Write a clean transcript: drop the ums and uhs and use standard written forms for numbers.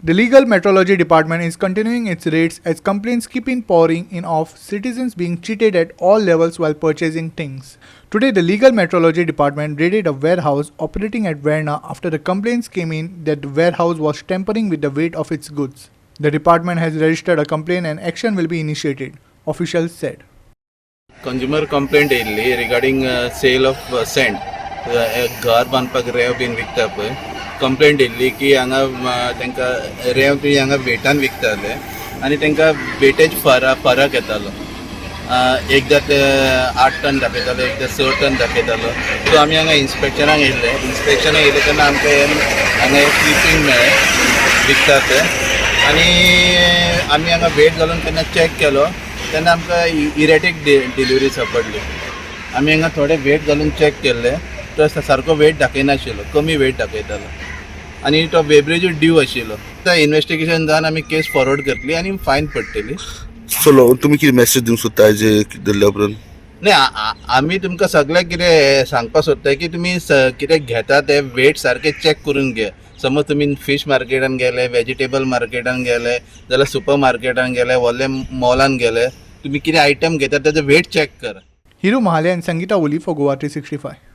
The legal metrology department is continuing its raids as complaints keep in pouring in of citizens being cheated at all levels while purchasing things. Today, the legal metrology department raided a warehouse operating at Verna after the complaints came in that the warehouse was tampering with the weight of its goods. The department has registered a complaint and action will be initiated, officials said. Consumer complaint येयल्ली regarding sale of sand घर बांदपाक रेंव bin विकता पळय complaint येयल्ली की हांगा तांकां रेंव बी हांगा वेटान विकताले आनी तांकां वेटेज फरक येतालो एकदां ते 8 टन दाखयतालो एकदां 6 टन दाखयतालो सो आमी हांगा इन्स्पेक्शनाक येयले तेन्ना आमकां हांगा क्लिपिंग मेळ्ळें विकता ते आनी आमी हांगा वेट घालून तेन्ना चॅक केलो तेन्ना आमकां इरेटीक डिलिव्हरी सापडली आमी हांगा थोडे वेट घालून चॅक केल्ले तो सारको वेट दाखयनाशिल्लो कमी वेट दाखयतालो आनी तो बेवरेज ड्यू आशिल्लो आतां इन्वेस्टिगेशन जावन आमी केस फॉरवर्ड करतली आनी फायन पडटली चलो तुमी कितें मेसेज दिवंक सोदता हेजे धरल्या उपरांत न्ही आमी तुमकां सगळ्याक कितें सांगपाक सोदता की तुमी कितें घेता ते वेट सारके चॅक करून घे समज तुमी फिश मार्केटान गेले वेजिटेबल मार्केटान गेले जाल्यार सुपर मार्केटान गेले व्हडले मॉलान गेले तुमी कितें आयटम घेता तेजो वेट चॅक कर. Hiru Mahale and Sangeeta Oli for Goa 365.